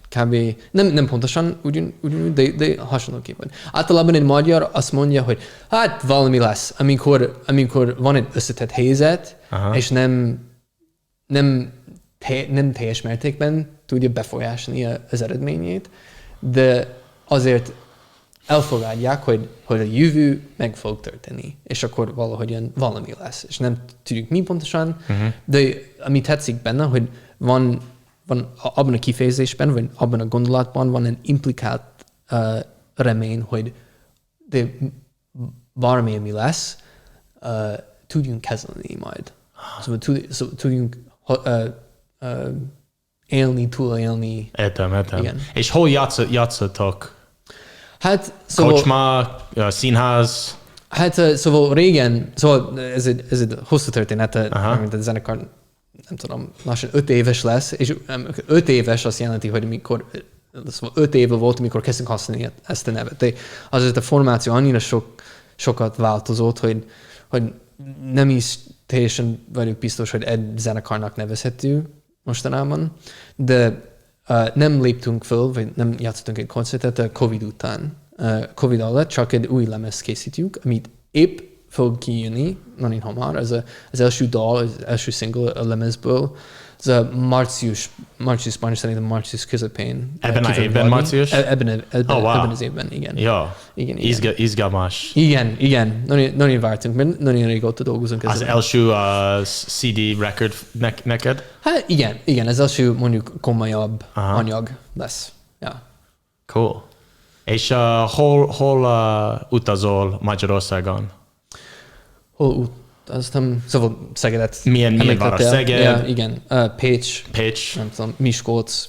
Kb. Nem pontosan ugyanúgy, de hasonlóképpen. Általában egy magyar azt mondja, hogy hát valami lesz, amikor van egy összetett helyzet, és nem teljes mértékben tudja befolyásolni az eredményét, de azért elfogadják, hogy a jövő meg fog történni, és akkor valahogyan valami lesz. És nem tudjuk mi pontosan, de ami tetszik benne, hogy van abban a kifejezésben, vagy abban a gondolatban van egy implikált remény, hogy de bármi, ami lesz, tudjunk kezelni majd. Szóval tudjunk túlélni. Értem. Igen. És hol játszotok? Hát, szóval, kocsma, színház? Hát, szóval régen, ez egy hosszú történet, mint a zenekar, nem tudom, lassan 5 éves lesz, és 5 éves azt jelenti, hogy szóval 5 éve volt, amikor kezdtünk használni ezt a nevet. De azért a formáció annyira sokat változott, hogy nem is teljesen vagyok biztos, hogy egy zenekarnak nevezhető mostanában, de nem léptünk föl, vagy nem játszottunk egy koncertet a Covid után. Covid alatt csak egy új lemezt készítjük, amit épp fog kijönni nagyon hamar. Az első dal, az első single a lemezből Ez a márciusban, szerintem március közepén. Ebben az évben március? Ebben az évben, igen. Ja, igen. Izgalmas. Igen. Nagyon vártunk, mert nagyon régóta dolgozunk az ezen. első CD record neked? Hát igen, az első mondjuk komolyabb anyag lesz. Ja. Cool. És hol utazol Magyarországon? Hol utaztam? Szóval Szegedet. Milyen város? Szeged? Ja, igen. Pécs. Nem tudom, Miskolc.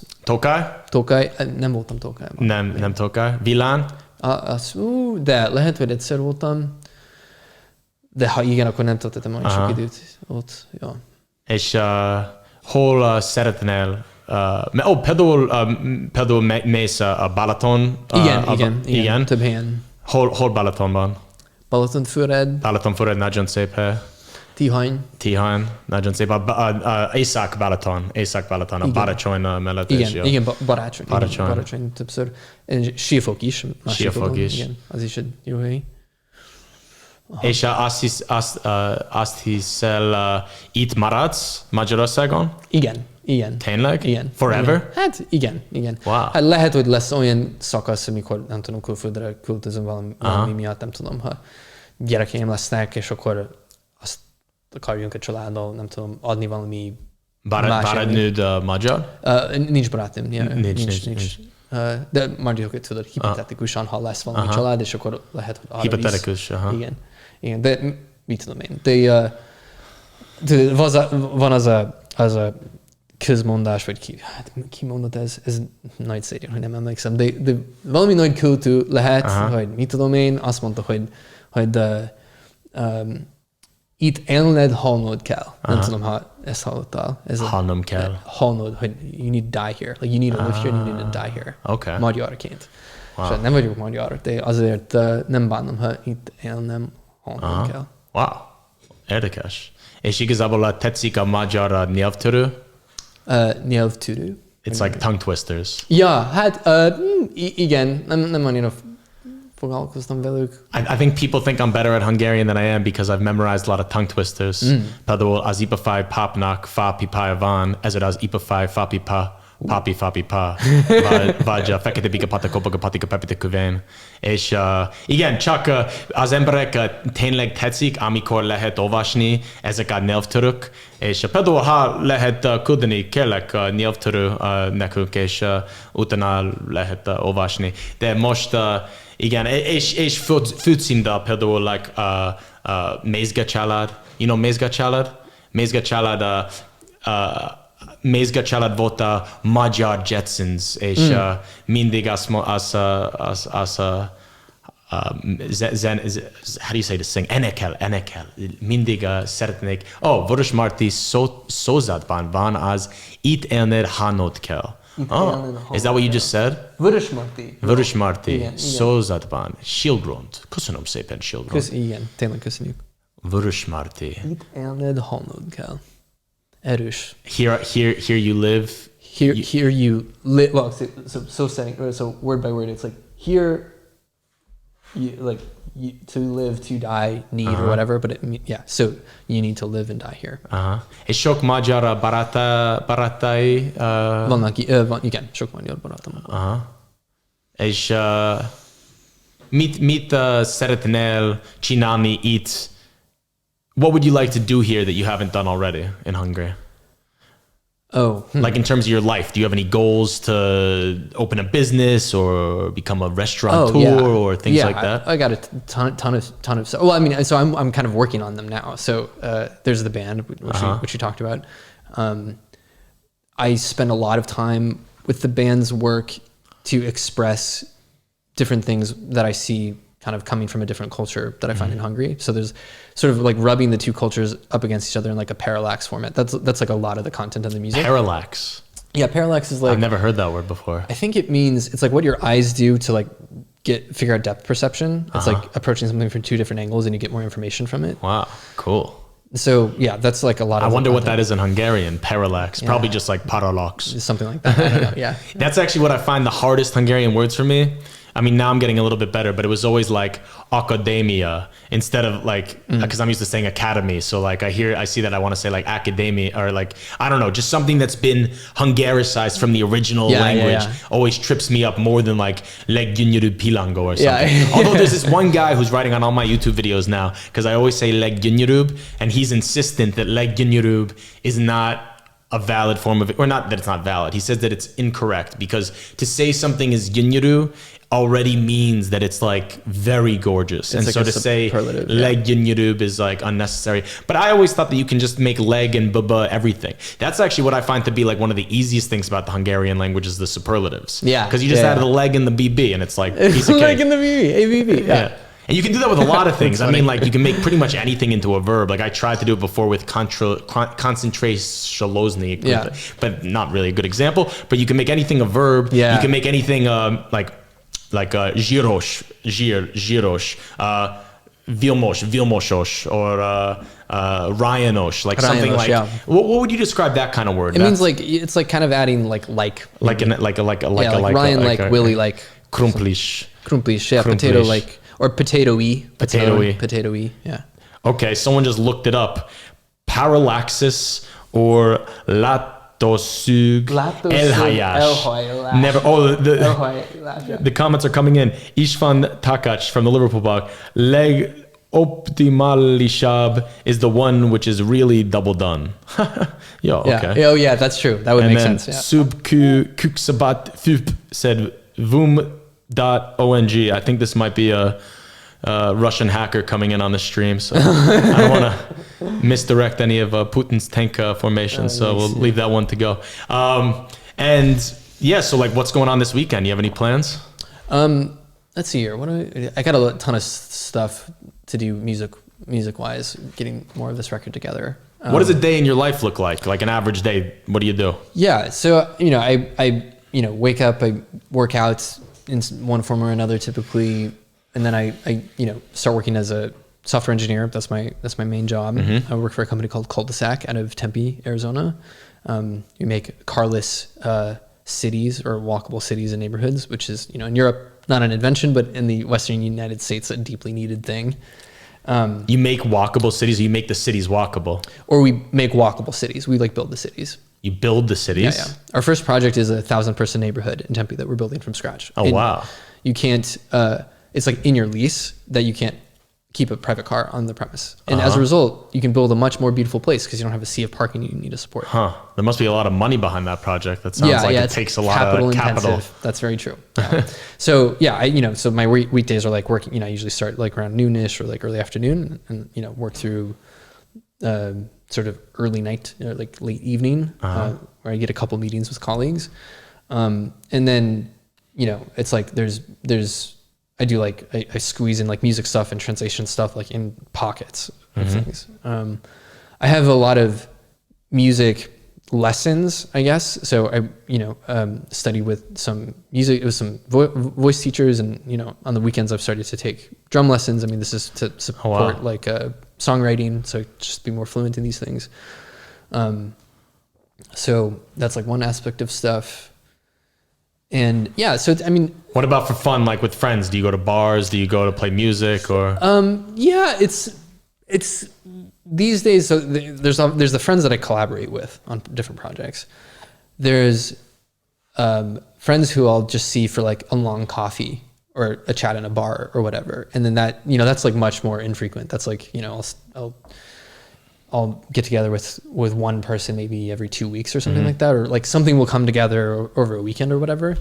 Tokaj? Nem voltam Tokajban. Nem Tokaj. Vilán? De lehet, hogy egyszer voltam. De ha igen, akkor nem töltöttem olyan sok időt ott. Ja. És hol szeretnél? Például mész a Balaton. Igen, több helyen. Hol Balatonban? Balatonfüred, nagyon szép hely. Tihany, nagyon szép. Észak-Balaton, a Baracsony mellett. Igen, Baracsony többször. Siófok is. Igen, az is egy jó hely. És azt hiszel, itt maradsz Magyarországon? Igen. Tényleg? Igen. Forever? Igen. Hát igen. Wow. Hát lehet, hogy lesz olyan szakasz, amikor nem tudom, külföldre költözöm valami miatt, nem tudom, ha gyerekeim lesznek, és akkor azt akarjunk a családdal, nem tudom, adni valami barátnőd magyar? Nincs barátom. Nincs. De majd őket tudod, hipotetikusan, ha lesz valami család, és akkor lehet, hogy arra hipotetikus, Igen, de mit tudom én. Van az a közmondás, vagy ki mondott ez nagy szégyen, hogy nem emlékszem, de valami nagy költő lehet, hogy mit tudom én, azt mondta, hogy itt élned, halnod kell. Nem tudom, ha ezt hallottál. Halnom kell. Halnod, hogy you need to die here. Like you need to live here, you need to die here. Okay. Magyarként. Wow. És nem vagyok magyar, de azért nem bánom, ha itt élnem, halnom kell. Wow. Érdekes. És igazából tetszik a magyar nyelvtörő? Nyelvtörő. It's like tongue twisters. Ja, hát igen, nem annyira foglalkoztam velük. I think people think I'm better at Hungarian than I am because I've memorized a lot of tongue twisters. Például az ipafáj papnak fa pipája van, ezért az ipafáj fa pipa, papi fa pipa, vagy fekete pika patakopaga patika pepita kövén. És igen, csak az emberek tényleg tetszik, amikor lehet olvasni ezek a nyelvtörők, és például ha lehet küldeni, kérlek nyelvtörő nekünk, és utána lehet olvasni. De most igen, és főcímdal például like Mézga család. You know Mézga család? Mézga család volt a Magyar Jetsons, és mindig how do you say this thing? Enekel. Mindig szeretnék. Vörös Marti szózatban van az itt élned hánod kell. Is that what you just said? Vörös Marti szózatban. Silgront. Köszönöm szépen, Silgront. Igen, tényleg köszönjük. Vörös Marti. Itt élned hánod kell. Erős. Here you live. Here you live. Well, so word by word, it's like here, to live, to die, need, or whatever. But so you need to live and die here. És sok magyar barátai? Vannak, igen, sok magyar barátom. És mit szeretnél csinálni itt? What would you like to do here that you haven't done already in Hungary? Like in terms of your life, do you have any goals to open a business or become a restaurateur or things like that? I got a ton of stuff. Well, I mean, so I'm kind of working on them now. So there's the band, which we talked about. I spend a lot of time with the band's work to express different things that I see kind of coming from a different culture that I find in Hungary. So there's sort of like rubbing the two cultures up against each other in like a parallax format. That's like a lot of the content of the music. Parallax. Yeah, parallax is like... I've never heard that word before. I think it means, it's like what your eyes do to like figure out depth perception. It's like approaching something from two different angles and you get more information from it. Wow, cool. So yeah, that's like a lot of... I wonder what that is in Hungarian, parallax. Yeah. Probably just like parallax. Something like that, I don't know, yeah. That's actually what I find the hardest Hungarian words for me. I mean, now I'm getting a little bit better, but it was always like academia instead of like, because I'm used to saying academy. So like I see that I want to say like academia or like, I don't know, just something that's been Hungaricized from the original language always trips me up more than like leggyönyörű pilango or something. Although there's this one guy who's writing on all my YouTube videos now, because I always say leggyönyörűbb, and he's insistent that leggyönyörűbb is not a valid form of it, or not that it's not valid. He says that it's incorrect because to say something is gyönyörű already means that it's like very gorgeous. And like so to say leggyönyörűbb is like unnecessary. But I always thought that you can just make leg and baba everything. That's actually what I find to be like one of the easiest things about the Hungarian language is the superlatives. Yeah. Because you just add the leg and the BB and it's like piece of cake. Leg and the BB, ABB. Yeah. And you can do that with a lot of things. I mean, like you can make pretty much anything into a verb. Like I tried to do it before with koncentrationshalozny, but not really a good example. But you can make anything a verb. Yeah. You can make anything like zsíros, vilmosos, or ryanos, like something like. Yeah. What would you describe that kind of word? It means like it's like kind of adding like Ryan, like Willie, like krumplish, yeah, potato like. Or potato-y. Potato-y, yeah. Okay, someone just looked it up. Parallaxis or latosug elhayas. Never. Oh, the comments are coming in. István Takács from the Liverpool blog. Leg optimalisab is the one which is really double done. Yo, okay. Yeah. Oh, yeah, that's true. That would make sense. Yeah. Subkuksabat Thup said vum.ong. I think this might be a Russian hacker coming in on the stream, so I don't want to misdirect any of Putin's tank formation, so we'll leave that one to go. And yeah, so like what's going on this weekend? You have any plans? Let's see here. I got a ton of stuff to do music-wise, getting more of this record together. What does a day in your life look like? Like an average day, what do you do? Yeah, so I wake up, I work out in one form or another typically, and then I start working as a software engineer. That's my main job. Mm-hmm. I work for a company called Cul-de-sac out of Tempe, Arizona. We make carless cities or walkable cities and neighborhoods, which is in Europe not an invention, but in the Western United States a deeply needed thing. You make walkable cities, or you make the cities walkable? Or we make walkable cities. We build the cities. You build the cities? Yeah. Our first project is a 1,000-person neighborhood in Tempe that we're building from scratch. Oh, wow. You can't, it's like in your lease that you can't keep a private car on the premise. And as a result, you can build a much more beautiful place because you don't have a sea of parking you need to support. Huh. There must be a lot of money behind that project. That sounds like it takes a lot of capital. Intensive. That's very true. Yeah. So so my weekdays are like working, I usually start like around noonish or like early afternoon and, work through sort of early night, like late evening, where I get a couple meetings with colleagues. And then, it's like I do like, I squeeze in like music stuff and translation stuff like in pockets of things. I have a lot of music lessons, I guess. So I, study with some music, with some voice teachers, and, on the weekends I've started to take drum lessons. I mean, this is to support like songwriting, so just be more fluent in these things. So that's like one aspect of stuff. And yeah, so what about for fun, like with friends? Do you go to bars? Do you go to play music or? Yeah, it's these days. So there's the friends that I collaborate with on different projects. There's friends who I'll just see for like a long coffee or a chat in a bar or whatever, and then that that's like much more infrequent. That's like I'll get together with one person maybe every 2 weeks or something like that, or like something will come together over a weekend or whatever.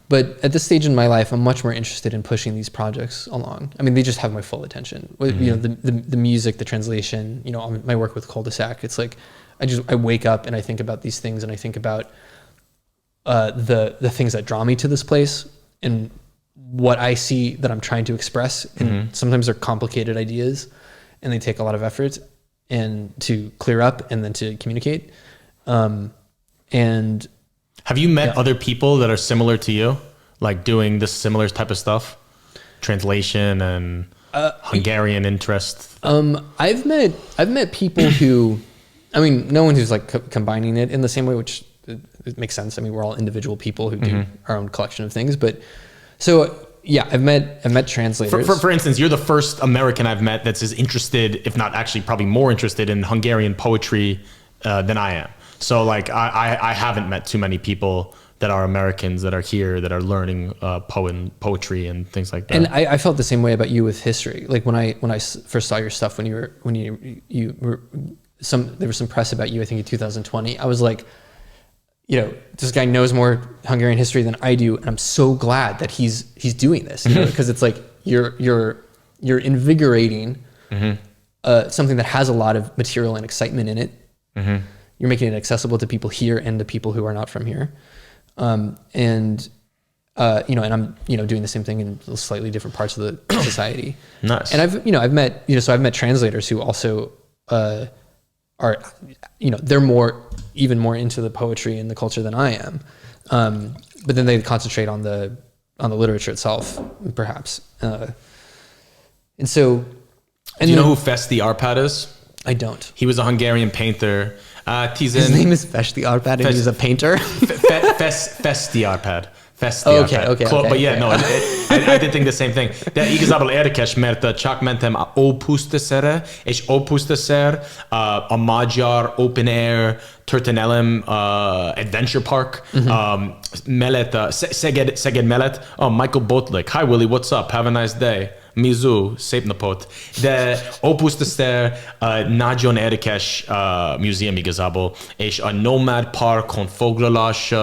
But at this stage in my life, I'm much more interested in pushing these projects along. I mean, they just have my full attention. The music, the translation, my work with Cul-de-sac. It's like I wake up and I think about these things, and I think about the things that draw me to this place and what I see that I'm trying to express. And sometimes they're complicated ideas, and they take a lot of effort and to clear up and then to communicate. And have you met other people that are similar to you, like doing this similar type of stuff, translation and Hungarian interest? I've met people who, no one who's like combining it in the same way, which it makes sense. I mean, we're all individual people who do our own collection of things, but so yeah, I've met translators. For instance, you're the first American I've met that's as interested, if not actually probably more interested in Hungarian poetry than I am. So like I haven't met too many people that are Americans that are here that are learning poetry and things like that. And I felt the same way about you with history. Like when I first saw your stuff when there was some press about you, I think in 2020. I was like, you know, this guy knows more Hungarian history than I do, and I'm so glad that he's doing this, you know, because it's like you're invigorating something that has a lot of material and excitement in it. You're making it accessible to people here and to people who are not from here. You know, and I'm, you know, doing the same thing in slightly different parts of the society. Nice. And I've met translators who also are, you know, they're even more into the poetry and the culture than I am. But then they concentrate on the literature itself, perhaps. Do you know who Festi Arpad is? I don't. He was a Hungarian painter. His name is Festi Arpad, and he's a painter. Festi Arpad. Okay. But yeah, no, I did think the same thing. De igazából érdekes, mert csak mentem a Ópusztaszerre, és Ópusztaszer a Magyar Open Air Történelem Adventure Park mellett, Szeged mellett. Oh, Michael Botlik. Hi Willie, what's up? Have a nice day. Mizu, szép napot. De Ópusztaszer nagyon érdekes museum igazából, és a Nomad Parkon foglalás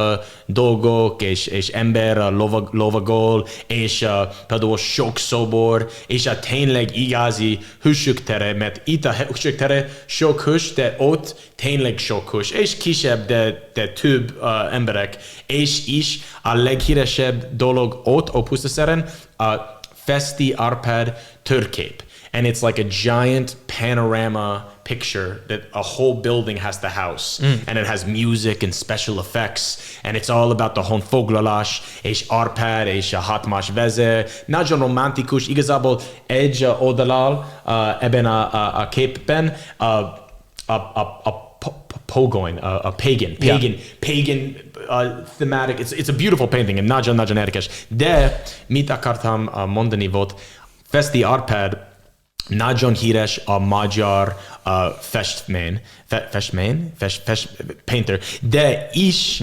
dolgok, és ember lovagol, és például sok szobor, és a tényleg igazi hősök tere, mert itt a hősök tere sok hős, de ott tényleg sok hős, és kisebb, de több emberek, és is a leghíresebb dolog ott Ópusztaszeren a Festi Arpad térkép. And it's like a giant panorama picture that a whole building has to house. And it has music and special effects. And it's all about the honfoglalás, és Arpad, és a hatmas vezér. Nagyon romantikus, igazából egy oldalal ebben a képben Pogoin, a pagan thematic. It's a beautiful painting, and nagyon érdekes. De mit akartam mondani volt, Festi Arpad nagyon híres a magyar painter, de is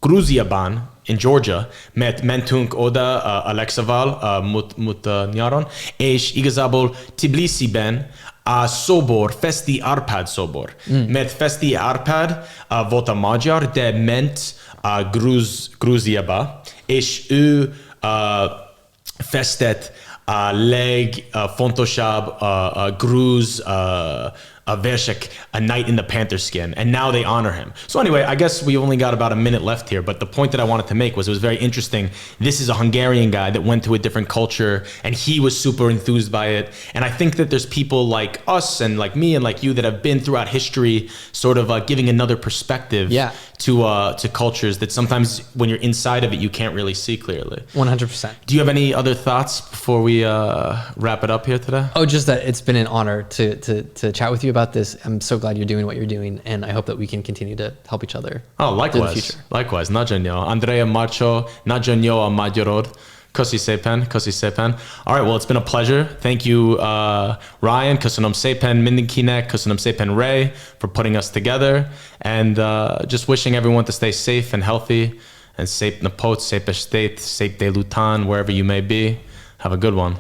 Grúziában, in Georgia, mert mentünk oda Alexaval múlt nyáron, és igazából Tbilisiben a szobor, Festi Arpad szobor. Mert Festi Arpad volt a magyar, de ment Grúziába, és ő festett a legfontosabb grúz versek, A Night in the Panther Skin, and now they honor him. So anyway, I guess we only got about a minute left here, but the point that I wanted to make was it was very interesting. This is a Hungarian guy that went to a different culture, and he was super enthused by it. And I think that there's people like us and like me and like you that have been throughout history sort of giving another perspective to cultures that sometimes when you're inside of it, you can't really see clearly. 100%. Do you have any other thoughts before we wrap it up here today? Oh, just that it's been an honor to chat with you about this. I'm so glad you're doing what you're doing, and I hope that we can continue to help each other. Oh, likewise. Likewise. Nagyon jó. Andrea Marcho, nagyon jó a magyarod. Köszi szépen. All right, well, it's been a pleasure. Thank you, Ryan. Köszönöm szépen mindenkinek. Köszönöm szépen Ray for putting us together. And just wishing everyone to stay safe and healthy. And szép napot, szép estét, szép délután, wherever you may be. Have a good one.